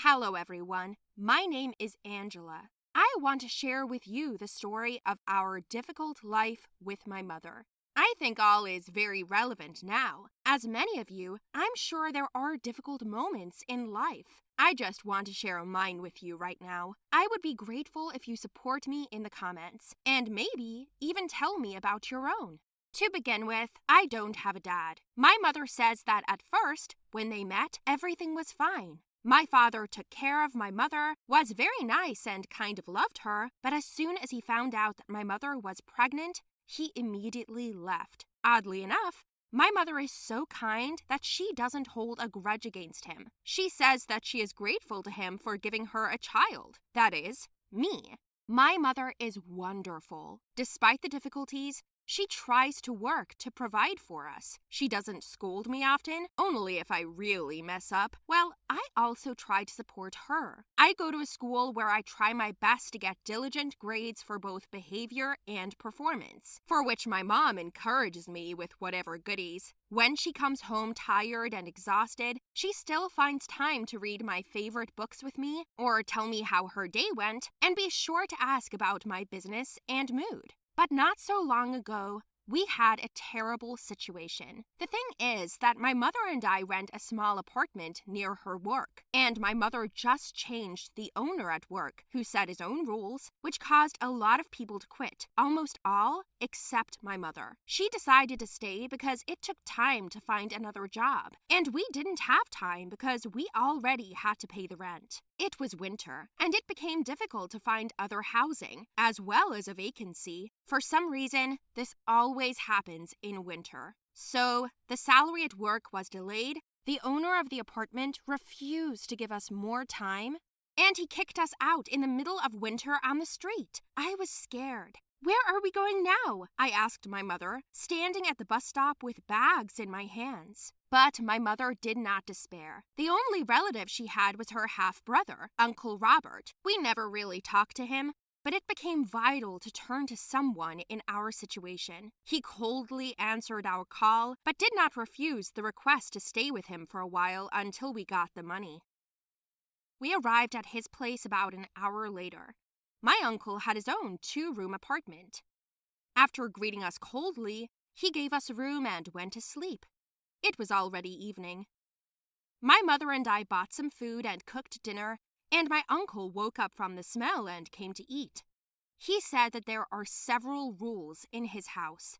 Hello, everyone. My name is Angela. I want to share with you the story of our difficult life with my mother. I think all is very relevant now. As many of you, I'm sure there are difficult moments in life. I just want to share mine with you right now. I would be grateful if you support me in the comments and maybe even tell me about your own. To begin with, I don't have a dad. My mother says that at first, when they met, everything was fine. My father took care of my mother, was very nice and kind of loved her, but as soon as he found out that my mother was pregnant, he immediately left. Oddly enough, my mother is so kind that she doesn't hold a grudge against him. She says that she is grateful to him for giving her a child. That is, me. My mother is wonderful. Despite the difficulties, she tries to work to provide for us. She doesn't scold me often, only if I really mess up. Well, I also try to support her. I go to a school where I try my best to get diligent grades for both behavior and performance, for which my mom encourages me with whatever goodies. When she comes home tired and exhausted, she still finds time to read my favorite books with me or tell me how her day went, and be sure to ask about my business and mood. But not so long ago, we had a terrible situation. The thing is that my mother and I rent a small apartment near her work, and my mother just changed the owner at work, who set his own rules, which caused a lot of people to quit, almost all except my mother. She decided to stay because it took time to find another job, and we didn't have time because we already had to pay the rent. It was winter, and it became difficult to find other housing, as well as a vacancy. For some reason, this always happens in winter. So, the salary at work was delayed, the owner of the apartment refused to give us more time, and he kicked us out in the middle of winter on the street. I was scared. "Where are we going now?" I asked my mother, standing at the bus stop with bags in my hands. But my mother did not despair. The only relative she had was her half-brother, Uncle Robert. We never really talked to him, but it became vital to turn to someone in our situation. He coldly answered our call, but did not refuse the request to stay with him for a while until we got the money. We arrived at his place about an hour later. My uncle had his own 2-room apartment. After greeting us coldly, he gave us a room and went to sleep. It was already evening. My mother and I bought some food and cooked dinner, and my uncle woke up from the smell and came to eat. He said that there are several rules in his house.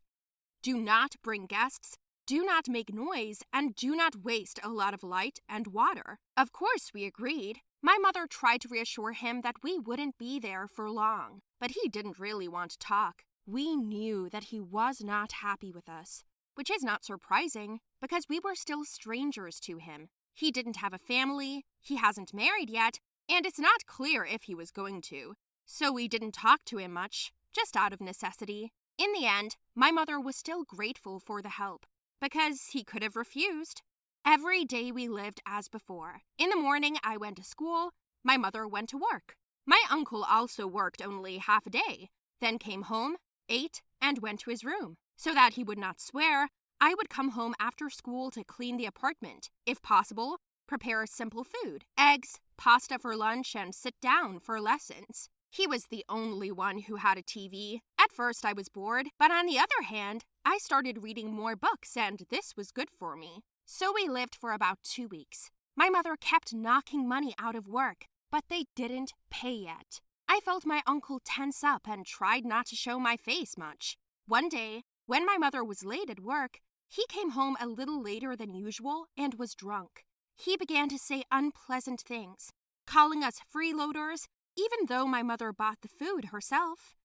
Do not bring guests, do not make noise, and do not waste a lot of light and water. Of course, we agreed. My mother tried to reassure him that we wouldn't be there for long, but he didn't really want to talk. We knew that he was not happy with us, which is not surprising because we were still strangers to him. He didn't have a family, he hasn't married yet, and it's not clear if he was going to. So we didn't talk to him much, just out of necessity. In the end, my mother was still grateful for the help, because he could have refused. Every day we lived as before. In the morning, I went to school. My mother went to work. My uncle also worked only half a day, then came home, ate, and went to his room. So that he would not swear, I would come home after school to clean the apartment. If possible, prepare simple food, eggs, pasta for lunch, and sit down for lessons. He was the only one who had a TV. At first, I was bored, but on the other hand, I started reading more books, and this was good for me. So we lived for about 2 weeks. My mother kept knocking money out of work, but they didn't pay yet. I felt my uncle tense up and tried not to show my face much. One day, when my mother was late at work, he came home a little later than usual and was drunk. He began to say unpleasant things, calling us freeloaders, even though my mother bought the food herself.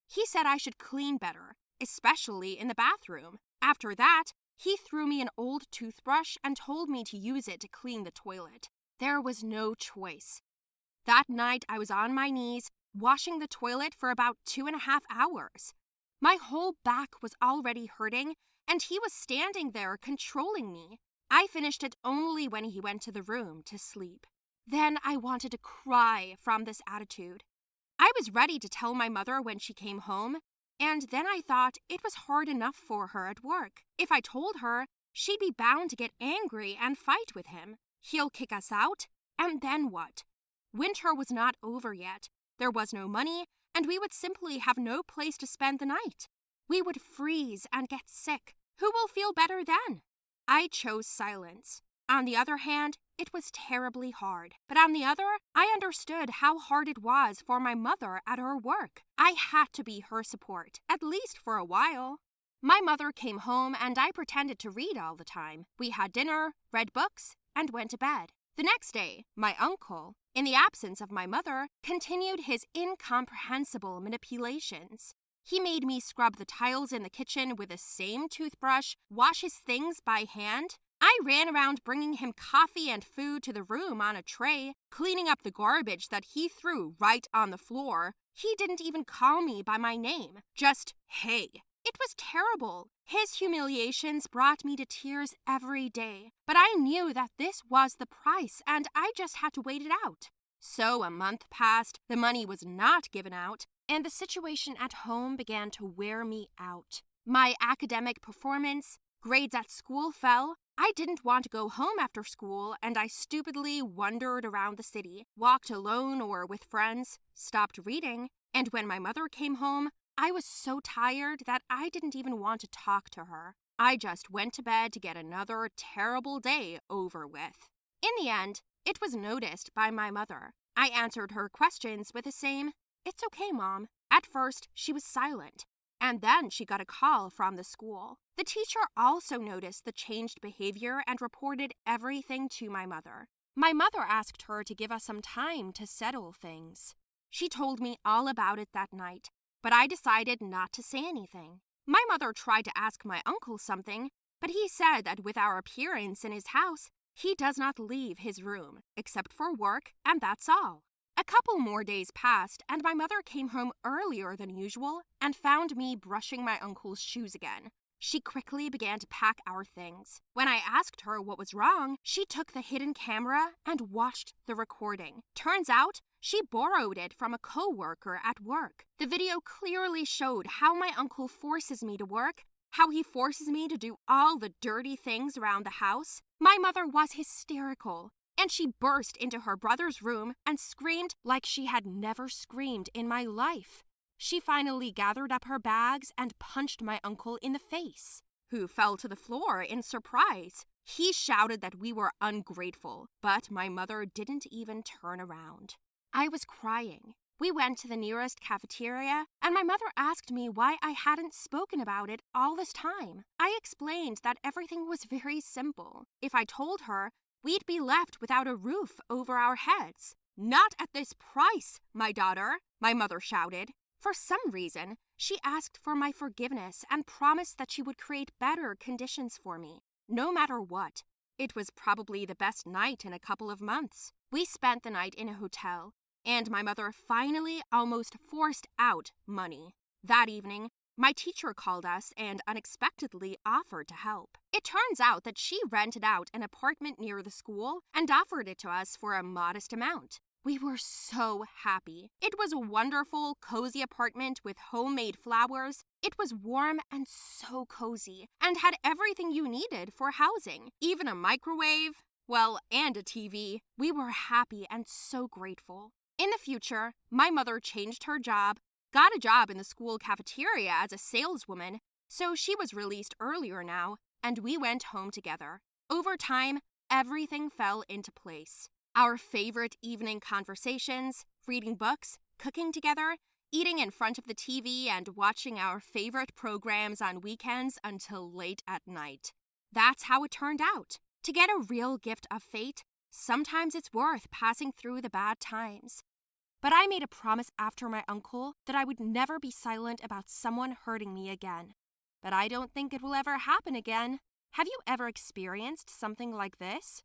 He said I should clean better, especially in the bathroom. After that, he threw me an old toothbrush and told me to use it to clean the toilet. There was no choice. That night, I was on my knees, washing the toilet for about 2.5 hours. My whole back was already hurting, and he was standing there controlling me. I finished it only when he went to the room to sleep. Then I wanted to cry from this attitude. I was ready to tell my mother when she came home, and then I thought it was hard enough for her at work. If I told her, she'd be bound to get angry and fight with him. He'll kick us out, And then what? Winter was not over yet. There was no money, and we would simply have no place to spend the night. We would freeze and get sick. Who will feel better then? I chose silence. On the other hand, it was terribly hard. But on the other, I understood how hard it was for my mother at her work. I had to be her support, at least for a while. My mother came home and I pretended to read all the time. We had dinner, read books, and went to bed. The next day, my uncle, in the absence of my mother, continued his incomprehensible manipulations. He made me scrub the tiles in the kitchen with the same toothbrush, wash his things by hand. I ran around bringing him coffee and food to the room on a tray, cleaning up the garbage that he threw right on the floor. He didn't even call me by my name, just, "Hey." It was terrible. His humiliations brought me to tears every day, but I knew that this was the price and I just had to wait it out. So a month passed, the money was not given out, and the situation at home began to wear me out. My academic performance, grades at school fell. I didn't want to go home after school, and I stupidly wandered around the city, walked alone or with friends, stopped reading, and when my mother came home, I was so tired that I didn't even want to talk to her. I just went to bed to get another terrible day over with. In the end, it was noticed by my mother. I answered her questions with the same, "It's okay, Mom." At first, she was silent, and then she got a call from the school. The teacher also noticed the changed behavior and reported everything to my mother. My mother asked her to give us some time to settle things. She told me all about it that night, but I decided not to say anything. My mother tried to ask my uncle something, but he said that with our appearance in his house, he does not leave his room, except for work, and that's all. A couple more days passed, and my mother came home earlier than usual and found me brushing my uncle's shoes again. She quickly began to pack our things. When I asked her what was wrong, she took the hidden camera and watched the recording. Turns out, she borrowed it from a co-worker at work. The video clearly showed how my uncle forces me to work, how he forces me to do all the dirty things around the house. My mother was hysterical, and she burst into her brother's room and screamed like she had never screamed in my life. She finally gathered up her bags and punched my uncle in the face, who fell to the floor in surprise. He shouted that we were ungrateful, but my mother didn't even turn around. I was crying. We went to the nearest cafeteria, and my mother asked me why I hadn't spoken about it all this time. I explained that everything was very simple. If I told her, we'd be left without a roof over our heads. "Not at this price, my daughter," my mother shouted. For some reason, she asked for my forgiveness and promised that she would create better conditions for me, no matter what. It was probably the best night in a couple of months. We spent the night in a hotel, and my mother finally almost forced out money. That evening, my teacher called us and unexpectedly offered to help. It turns out that she rented out an apartment near the school and offered it to us for a modest amount. We were so happy. It was a wonderful, cozy apartment with homemade flowers. It was warm and so cozy, and had everything you needed for housing, even a microwave, and a TV. We were happy and so grateful. In the future, my mother changed her job, got a job in the school cafeteria as a saleswoman, so she was released earlier now, and we went home together. Over time, everything fell into place. Our favorite evening conversations, reading books, cooking together, eating in front of the TV, and watching our favorite programs on weekends until late at night. That's how it turned out. To get a real gift of fate, sometimes it's worth passing through the bad times. But I made a promise after my uncle that I would never be silent about someone hurting me again. But I don't think it will ever happen again. Have you ever experienced something like this?